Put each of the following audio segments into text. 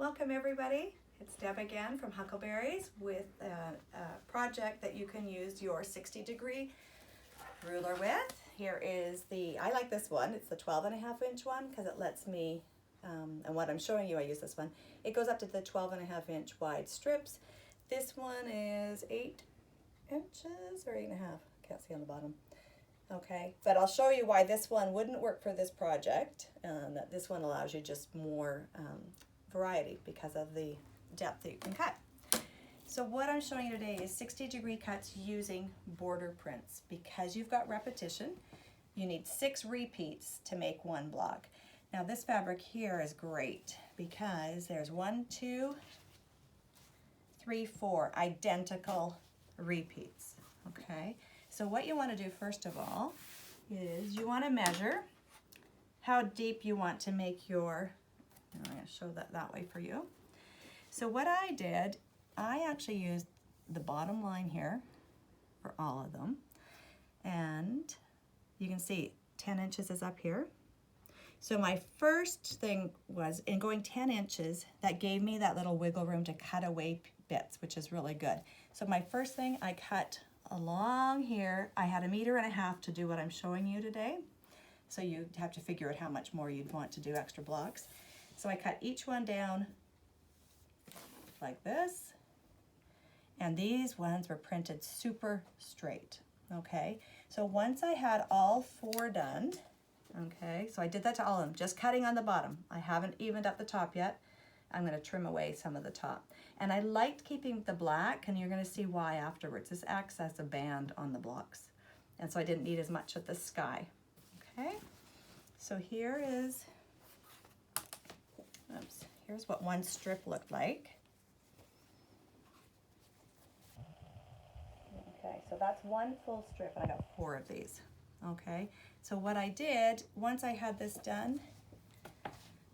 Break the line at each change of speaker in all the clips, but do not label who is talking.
Welcome everybody. It's Deb again from Huckleberries with a project that you can use your 60-degree ruler with. Here is I like this one. It's the 12.5-inch one because it lets me, and what I'm showing you, I use this one. It goes up to the 12.5-inch wide strips. This one is 8 inches or 8.5. Can't see on the bottom. Okay, but I'll show you why this one wouldn't work for this project. That this one allows you just more variety because of the depth that you can cut. So what I'm showing you today is 60-degree cuts using border prints. Because you've got repetition, you need 6 repeats to make one block. Now this fabric here is great because there's 1, 2, 3, 4 identical repeats. Okay, so what you want to do first of all is you want to measure how deep you want to make your, I'm going to show that way for you. So what I did, I actually used the bottom line here for all of them. And you can see 10 inches is up here. So my first thing was, in going 10 inches, that gave me that little wiggle room to cut away bits, which is really good. So my first thing, I cut along here. I had 1.5 meters to do what I'm showing you today. So you have to figure out how much more you'd want to do extra blocks. So I cut each one down like this, and these ones were printed super straight. Okay, so once I had all 4 done, okay, so I did that to all of them, just cutting on the bottom. I haven't evened up the top yet. I'm going to trim away some of the top. And I liked keeping the black, and you're going to see why afterwards. This acts as a band on the blocks, and so I didn't need as much of the sky. Okay, so here's what one strip looked like. Okay, so that's one full strip, and I got 4 of these. Okay, so what I did, once I had this done,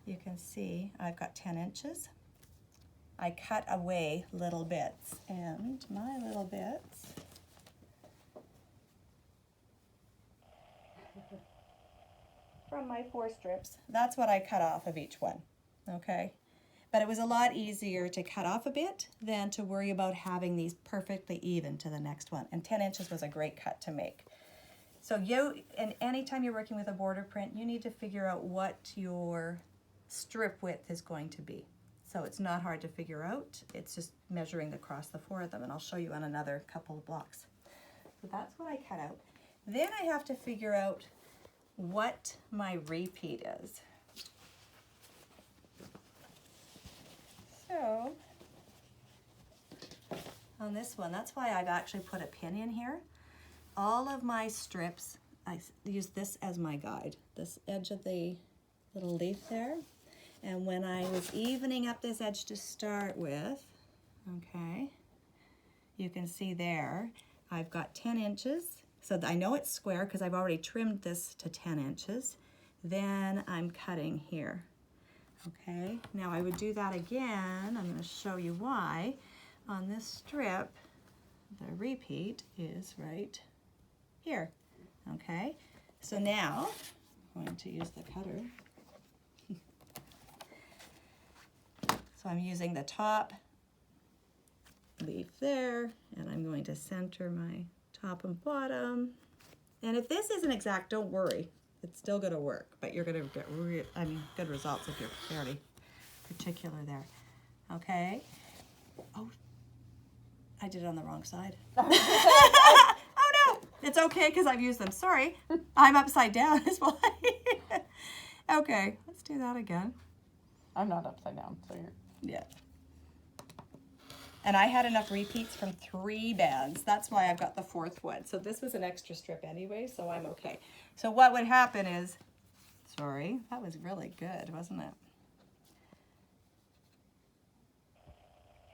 you can see I've got 10 inches. I cut away little bits, and my little bits from my 4 strips, that's what I cut off of each one. Okay, but it was a lot easier to cut off a bit than to worry about having these perfectly even to the next one. And 10 inches was a great cut to make. So and anytime you're working with a border print, you need to figure out what your strip width is going to be. So it's not hard to figure out. It's just measuring across the 4 of them, and I'll show you on another couple of blocks. So that's what I cut out. Then I have to figure out what my repeat is. So on this one, that's why I've actually put a pin in here. All of my strips, I use this as my guide, this edge of the little leaf there. And when I was evening up this edge to start with, okay, you can see there, I've got 10 inches. So I know it's square because I've already trimmed this to 10 inches. Then I'm cutting here. Okay, now I would do that again. I'm going to show you why. On this strip, the repeat is right here. Okay, so now I'm going to use the cutter. So I'm using the top leaf there, and I'm going to center my top and bottom. And if this isn't exact, don't worry. It's still going to work, but you're going to get good results if you're fairly particular there. Okay. Oh, I did it on the wrong side. Oh no, it's okay because I've used them. Sorry, I'm upside down as well. Okay, let's do that again.
I'm not upside down, so you're...
Yeah. And I had enough repeats from 3 bands. That's why I've got the 4th one. So this was an extra strip anyway, so I'm okay. So what would happen is, sorry, that was really good, wasn't it?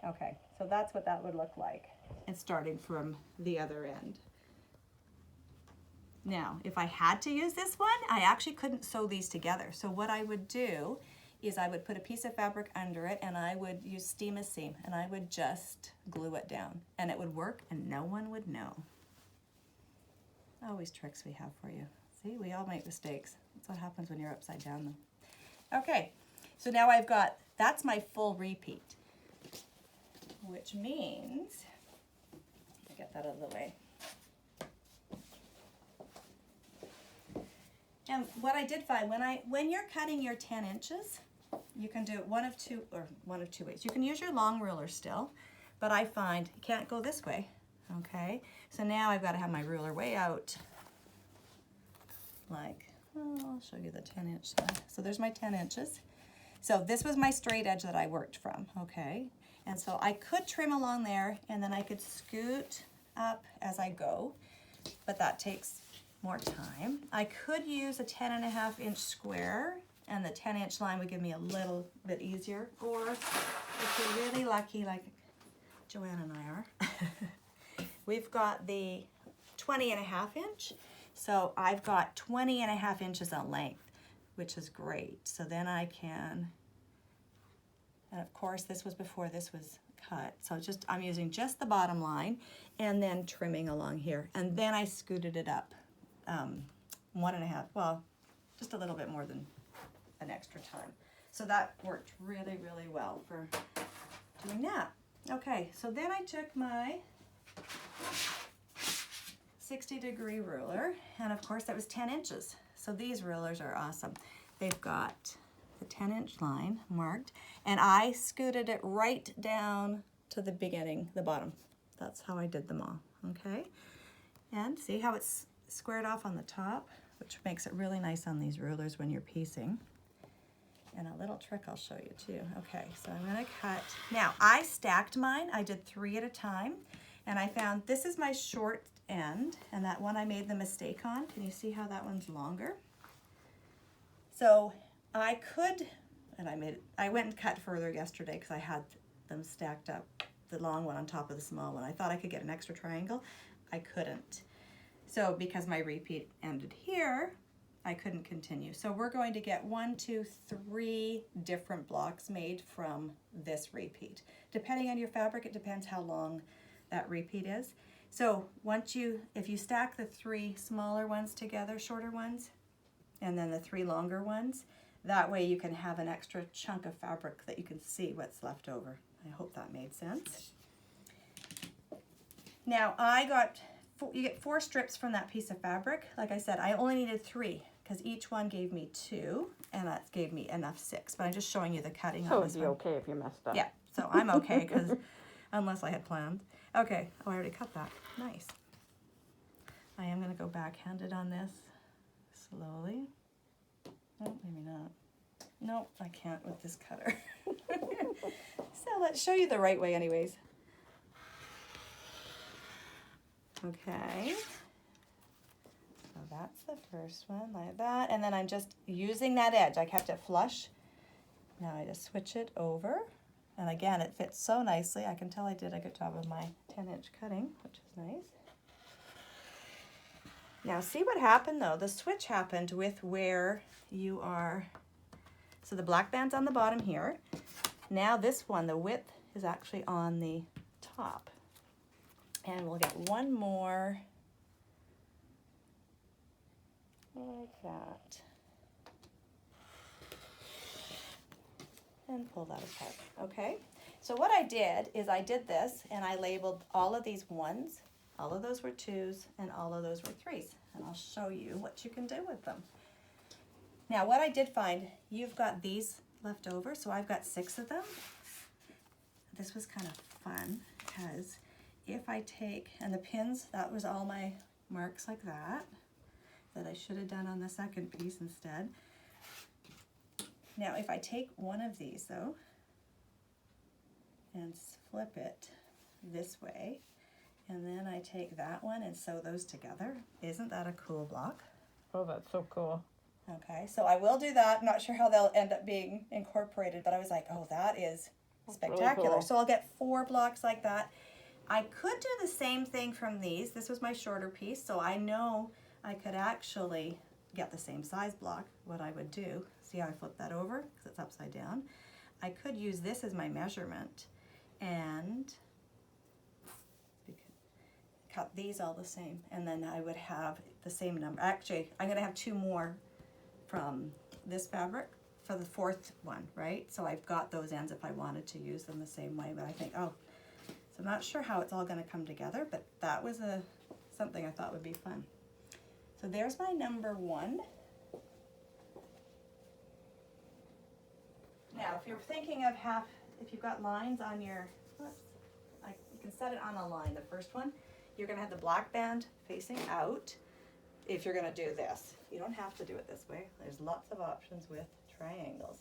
Okay, so that's what that would look like. And starting from the other end. Now, if I had to use this one, I actually couldn't sew these together. So what I would do is I would put a piece of fabric under it, and I would use steam a seam, and I would just glue it down, and it would work, and no one would know. Always tricks we have for you. See, we all make mistakes. That's what happens when you're upside down, though. Okay, so now I've got that's my full repeat, which means, I get that out of the way. And what I did find, when you're cutting your 10 inches, you can do it one of two ways. You can use your long ruler still, but I find you can't go this way, okay? So now I've got to have my ruler way out, like, I'll show you the 10 inch side. So there's my 10 inches. So this was my straight edge that I worked from, okay? And so I could trim along there, and then I could scoot up as I go, but that takes more time. I could use a 10.5-inch square, and the 10-inch line would give me a little bit easier. Or if you're really lucky, like Joanne and I are, we've got the 20.5-inch. So I've got 20.5 inches on length, which is great. So then I can, and of course this was before this was cut. So I'm using just the bottom line and then trimming along here. And then I scooted it up 1.5, well, just a little bit more than an extra time. So that worked really, really well for doing that. Okay, so then I took my 60-degree ruler, and of course that was 10 inches. So these rulers are awesome. They've got the 10-inch line marked, and I scooted it right down to the beginning, the bottom. That's how I did them all, okay? And see how it's squared off on the top, which makes it really nice on these rulers when you're piecing. And a little trick I'll show you too. Okay, so I'm gonna cut. Now, I stacked mine. I did 3 at a time, and I found this is my short end, and that one I made the mistake on. Can you see how that one's longer? So I could, and I went and cut further yesterday because I had them stacked up, the long one on top of the small one. I thought I could get an extra triangle. I couldn't. So because my repeat ended here, I couldn't continue. So we're going to get 1, 2, 3 different blocks made from this repeat. Depending on your fabric, it depends how long that repeat is. So if you stack the 3 smaller ones together, shorter ones, and then the 3 longer ones, that way you can have an extra chunk of fabric that you can see what's left over. I hope that made sense. Now you get 4 strips from that piece of fabric. Like I said, I only needed 3 because each one gave me 2, and that gave me enough 6. But I'm just showing you the cutting on this one.
So it'd be okay if you messed up.
Yeah, so I'm okay because unless I had planned. Okay, oh, I already cut that. Nice. I am going to go backhanded on this slowly. Oh, maybe not. Nope, I can't with this cutter. So let's show you the right way anyways. Okay, so that's the first one, like that, and then I'm just using that edge. I kept it flush. Now I just switch it over, and again, it fits so nicely. I can tell I did a good job of my 10-inch cutting, which is nice. Now see what happened though? The switch happened with where you are. So the black band's on the bottom here. Now this one, the width is actually on the top. And we'll get one more like that. And pull that apart, okay? So what I did is I did this and I labeled all of these 1s, all of those were 2s, and all of those were 3s. And I'll show you what you can do with them. Now what I did find, you've got these left over, so I've got 6 of them. This was kind of fun because if I take, and the pins, that was all my marks like that I should have done on the second piece instead. Now if I take one of these though and flip it this way, and then I take that one and sew those together, isn't that a cool block?
Oh, that's so cool.
Okay, so I will do that. I'm not sure how they'll end up being incorporated, but I was like, oh, that is spectacular.
Really cool.
So I'll get 4 blocks like that. I could do the same thing from these. This was my shorter piece, so I know I could actually get the same size block. What I would do, see how I flip that over because it's upside down. I could use this as my measurement and cut these all the same, and then I would have the same number. Actually, I'm going to have 2 more from this fabric, for the fourth one, right? So I've got those ends if I wanted to use them the same way, but I think, so I'm not sure how it's all gonna come together, but that was something I thought would be fun. So there's my number 1. Now, if you're thinking of if you've got lines on your, you can set it on a line. The first one, you're gonna have the black band facing out if you're gonna do this. You don't have to do it this way. There's lots of options with triangles.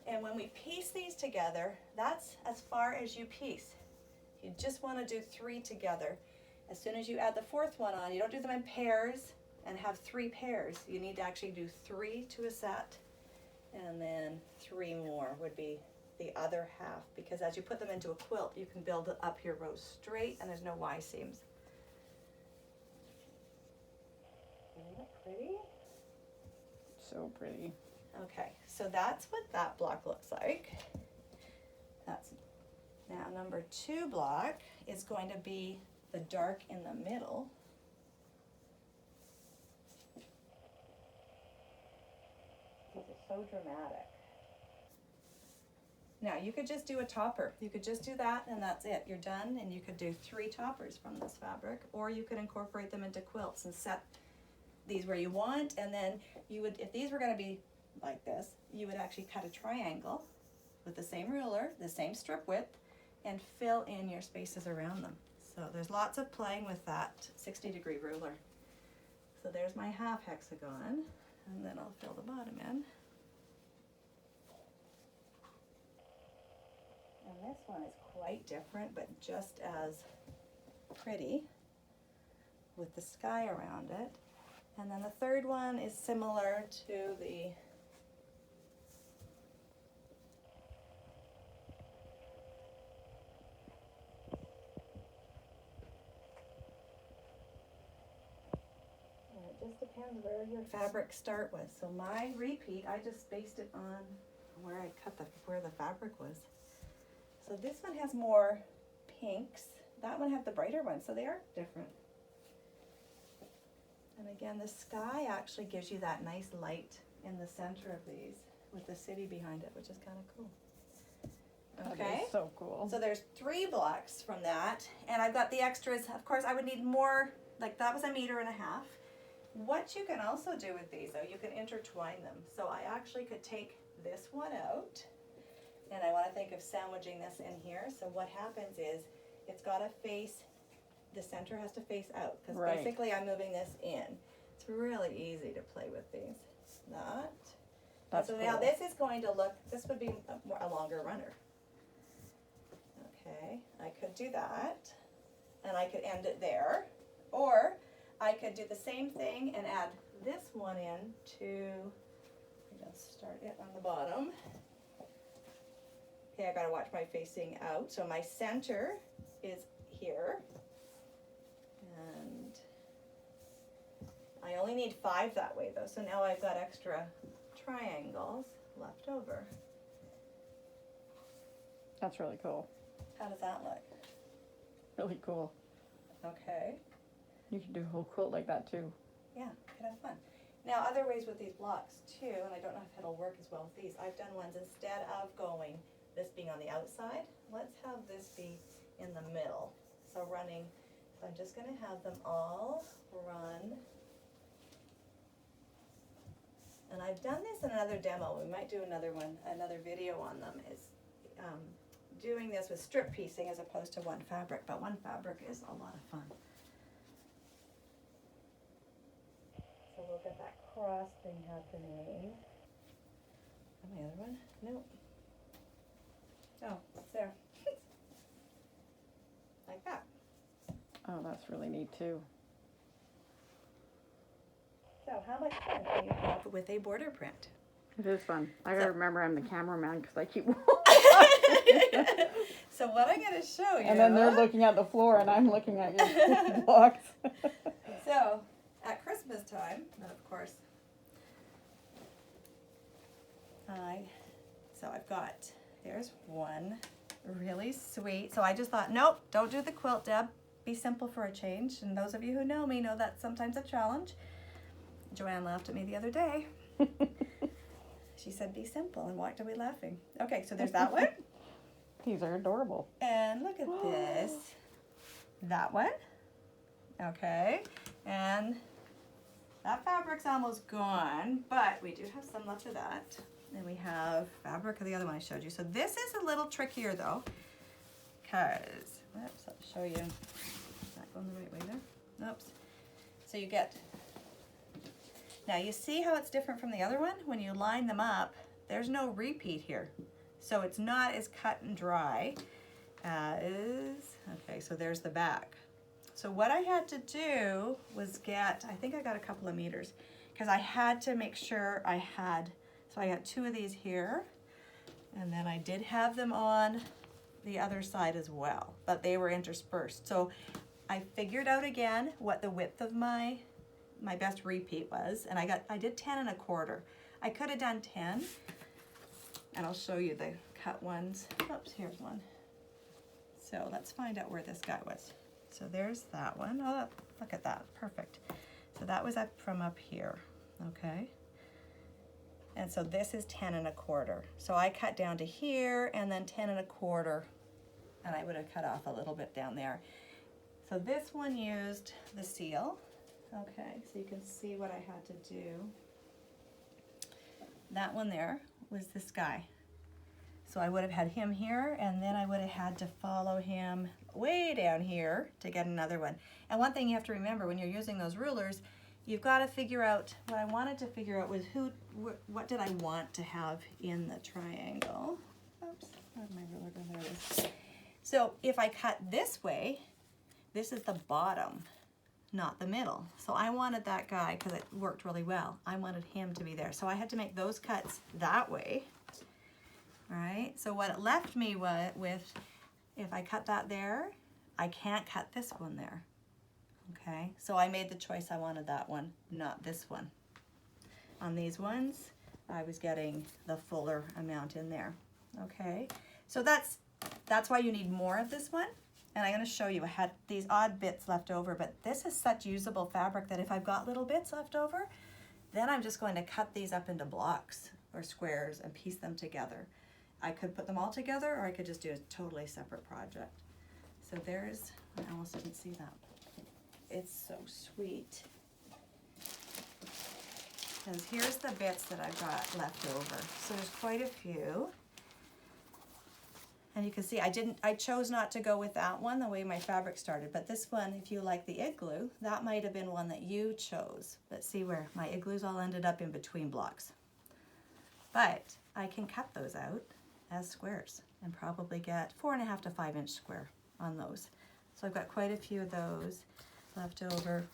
And when we piece these together, that's as far as you piece. You just wanna do 3 together. As soon as you add the fourth one on, you don't do them in pairs and have 3 pairs. You need to actually do 3 to a set, and then 3 more would be the other half, because as you put them into a quilt, you can build up your rows straight and there's no Y seams. Isn't that pretty?
So pretty.
Okay, so that's what that block looks like. That's now number 2 block is going to be the dark in the middle. These are so dramatic. Now you could just do a topper. You could just do that and that's it. You're done, and you could do 3 toppers from this fabric, or you could incorporate them into quilts and set these where you want, and then you would, if these were going to be like this, you would actually cut a triangle with the same ruler, the same strip width, and fill in your spaces around them. So there's lots of playing with that 60-degree ruler. So there's my half hexagon, and then I'll fill the bottom in. And this one is quite different, but just as pretty with the sky around it. And then the third one is similar to the just depends where your fabric start with. So my repeat, I just based it on where I cut where the fabric was. So this one has more pinks. That one had the brighter one, so they are different. And again, the sky actually gives you that nice light in the center of these with the city behind it, which is kind of cool. Okay.
That is so cool.
So there's 3 blocks from that, and I've got the extras. Of course, I would need more, like that was 1.5 meters. What you can also do with these, though, you can intertwine them. So I actually could take this one out, and I want to think of sandwiching this in here. So what happens is it's got to face, the center has to face out, because
Right.
basically I'm moving this in. It's really easy to play with these. That.
That's
so
cool.
now this is going to look, this would be a longer runner. Okay, I could do that, and I could end it there, or I could do the same thing and add this one in to, just start it on the bottom. Okay, I gotta watch my facing out. So my center is here, and I only need 5 that way though. So now I've got extra triangles left over.
That's really cool.
How does that look?
Really cool.
Okay.
You can do a whole quilt like that too.
Yeah, could have fun. Now, other ways with these blocks too, and I don't know if it'll work as well with these, I've done ones instead of going, this being on the outside, let's have this be in the middle. So running, so I'm just gonna have them all run. And I've done this in another demo, we might do another one, another video on them, is doing this with strip piecing as opposed to one fabric, but one fabric is a lot of fun. So we'll get that cross thing happening. And the other one? Nope. Oh, it's there. Like that.
Oh, that's really neat too.
So how much fun can you have with a border print?
It is fun. I gotta remember I'm the cameraman because I keep
So what I'm going to show you.
And then they're looking at the floor and I'm looking at your blocks.
So at Christmas time, and of course, I've got, there's one really sweet. So I just thought, nope, don't do the quilt, Deb. Be simple for a change. And those of you who know me know that's sometimes a challenge. Joanne laughed at me the other day. She said, be simple, and walked away laughing. Okay, so there's that one.
These are adorable.
And look at this. That one. Okay. And that fabric's almost gone, but we do have some left of that. And we have fabric of the other one I showed you. So this is a little trickier though, because, oops, I'll show you. Is that going the right way there? Oops. So you get, now you see how it's different from the other one? When you line them up, there's no repeat here. So it's not as cut and dry as, okay, so there's the back. So what I had to do was get, I think I got a couple of meters, because I had to make sure I had, so I got 2 of these here, and then I did have them on the other side as well, but they were interspersed. So I figured out again what the width of my best repeat was, and I did 10 1/4. I could have done 10, and I'll show you the cut ones. Oops, here's one. So let's find out where this guy was. So there's that one. Oh, look at that, perfect. So that was up from up here, okay? And so this is 10 1/4. So I cut down to here and then 10 1/4, and I would have cut off a little bit down there. So this one used the seal. Okay, so you can see what I had to do. That one there was this guy. So I would have had him here, and then I would have had to follow him way down here to get another one. And one thing you have to remember when you're using those rulers, you've got to figure out, what I wanted to figure out was what did I want to have in the triangle. Oops, where'd my ruler go? There it is. So if I cut this way, this is the bottom, not the middle. So I wanted that guy, because it worked really well, I wanted him to be there. So I had to make those cuts that way. All right, so what it left me with, if I cut that there, I can't cut this one there. Okay, so I made the choice I wanted that one, not this one. On these ones, I was getting the fuller amount in there. Okay, so that's why you need more of this one. And I'm going to show you, I had these odd bits left over, but this is such usable fabric that if I've got little bits left over, then I'm just going to cut these up into blocks or squares and piece them together. I could put them all together, or I could just do a totally separate project. So there's, I almost didn't see that. It's so sweet. Because here's the bits that I've got left over. So there's quite a few. And you can see I chose not to go with that one the way my fabric started, but this one, if you like the igloo, that might have been one that you chose. But see where my igloos all ended up in between blocks. But I can cut those out as squares and probably get 4.5 to 5 inch square on those. So I've got quite a few of those left over.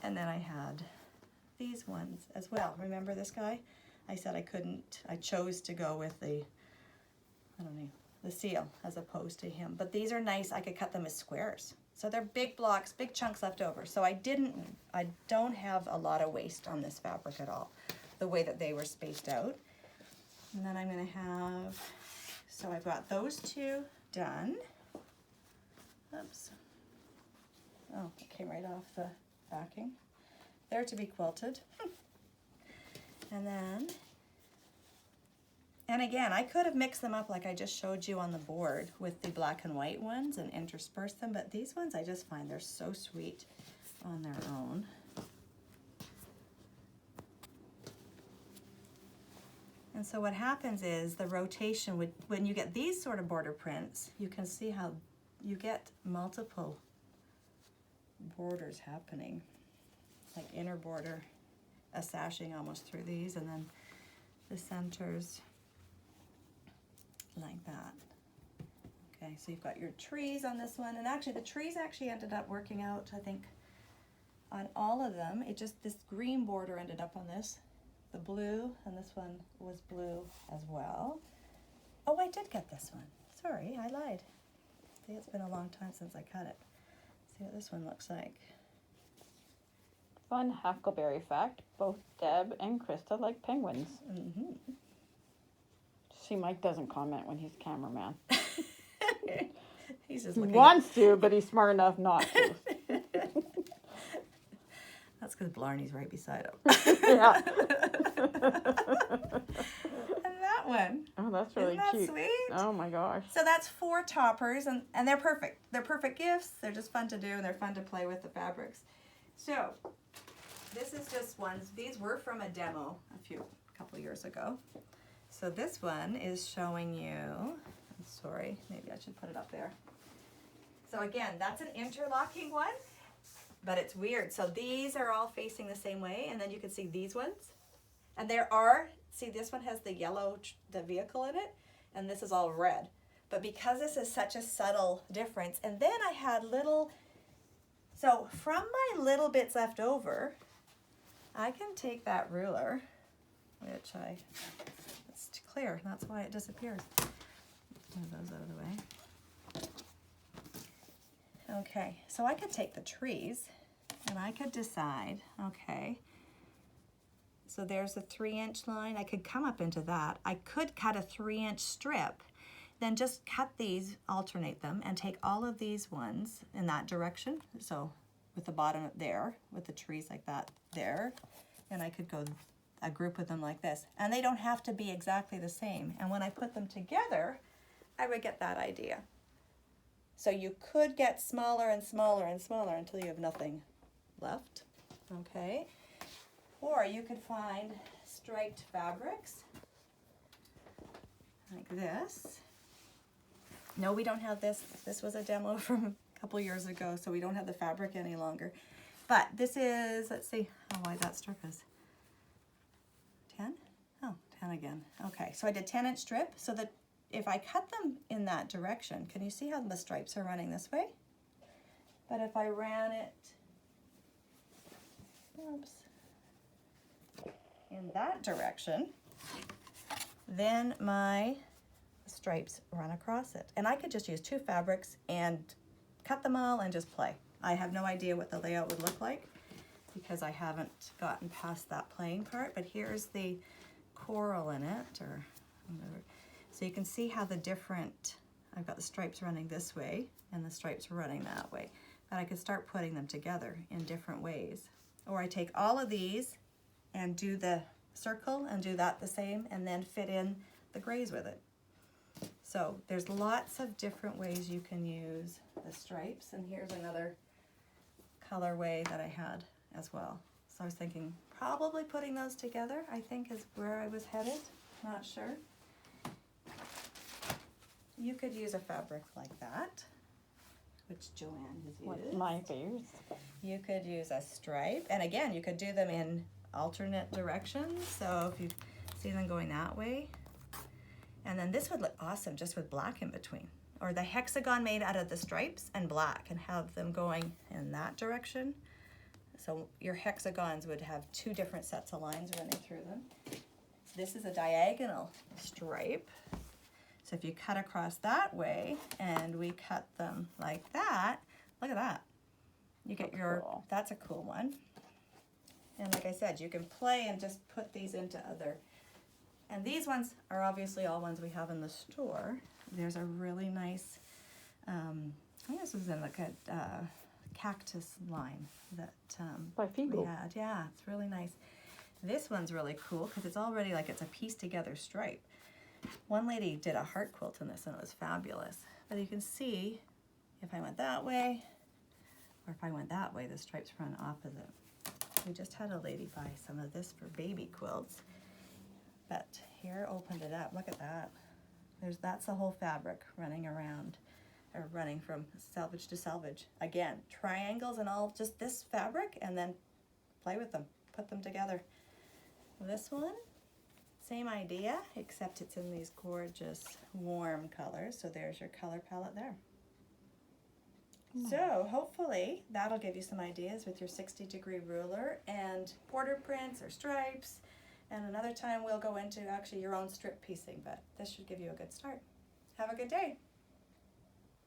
And then I had these ones as well. Remember this guy? I said I couldn't, I chose to go with the, I don't know, the seal as opposed to him. But these are nice, I could cut them as squares. So they're big blocks, big chunks left over. So I don't have a lot of waste on this fabric at all, the way that they were spaced out. And then I'm gonna have, so I've got those 2 done. Oops. Oh, it came right off the backing. They're to be quilted. And then, and again, I could have mixed them up like I just showed you on the board with the black and white ones and interspersed them, but these ones I just find they're so sweet on their own. And so what happens is the rotation, when you get these sort of border prints, you can see how you get multiple borders happening, like inner border, a sashing almost through these, and then the centers like that. Okay, so you've got your trees on this one, and actually the trees actually ended up working out, I think, on all of them. It just, this green border ended up on this, the blue, and this one was blue as well. Oh, I did get this one. Sorry, I lied. See, it's been a long time since I cut it. See what this one looks like.
Fun Huckleberry fact, both Deb and Krista like penguins.
Mm-hmm.
See, Mike doesn't comment when he's cameraman.
He's just
He
looking.
wants to, but he's smart enough not to.
That's because Blarney's right beside him.
Yeah.
one.
Oh, that's really
Isn't that
cute.
sweet?
Oh my gosh.
So that's 4 toppers, and they're perfect. They're perfect gifts. They're just fun to do, and they're fun to play with the fabrics. So this is just ones. These were from a demo a couple years ago. So this one is showing you, I'm sorry, maybe I should put it up there. So again, that's an interlocking one, but it's weird. So these are all facing the same way, and then you can see these ones. And see, this one has the yellow, the vehicle in it, and this is all red. But because this is such a subtle difference, and then I had so from my little bits left over, I can take that ruler, which it's clear, that's why it disappears. Move those out of the way. Okay, so I could take the trees and I could decide, okay, so there's a 3-inch line. I could come up into that. I could cut a 3-inch strip, then just cut these, alternate them, and take all of these ones in that direction. So with the bottom there, with the trees like that there, and I could go a group of them like this. And they don't have to be exactly the same. And when I put them together, I would get that idea. So you could get smaller and smaller and smaller until you have nothing left, okay? Or you could find striped fabrics like this. No, we don't have this. This was a demo from a couple years ago, so we don't have the fabric any longer. But this is, let's see how wide that strip is. 10? Oh, 10 again. Okay, so I did 10-inch strip so that if I cut them in that direction, can you see how the stripes are running this way? But if I ran it, oops, in that direction, then my stripes run across it. And I could just use 2 fabrics and cut them all and just play. I have no idea what the layout would look like because I haven't gotten past that playing part, but here's the coral in it, or whatever. So you can see how I've got the stripes running this way and the stripes running that way. But I could start putting them together in different ways. Or I take all of these and do the circle and do that the same and then fit in the grays with it. So there's lots of different ways you can use the stripes, and here's another colorway that I had as well. So I was thinking probably putting those together, I think, is where I was headed, not sure. You could use a fabric like that, which Joanne has used.
What's my favorite?
You could use a stripe, and again, you could do them in alternate directions. So if you see them going that way, and then this would look awesome just with black in between, or the hexagon made out of the stripes and black and have them going in that direction. So your hexagons would have 2 different sets of lines running through them. This is a diagonal stripe. So if you cut across that way and we cut them like that, look at that. You get
cool.
That's a cool one. And like I said, you can play and just put these into and these ones are obviously all ones we have in the store. There's a really nice, I think this was in like a cactus line that
By
we
Fiegel.
had. Yeah, it's really nice. This one's really cool because it's already like it's a pieced together stripe. One lady did a heart quilt in this and it was fabulous. But you can see if I went that way or if I went that way, the stripes run opposite. We just had a lady buy some of this for baby quilts. But here, opened it up. Look at that. That's the whole fabric running around, or running from selvage to selvage. Again, triangles and all, just this fabric, and then play with them. Put them together. This one, same idea, except it's in these gorgeous warm colors. So there's your color palette there. So hopefully that'll give you some ideas with your 60-degree ruler and border prints or stripes. And another time we'll go into actually your own strip piecing, but this should give you a good start. Have a good day.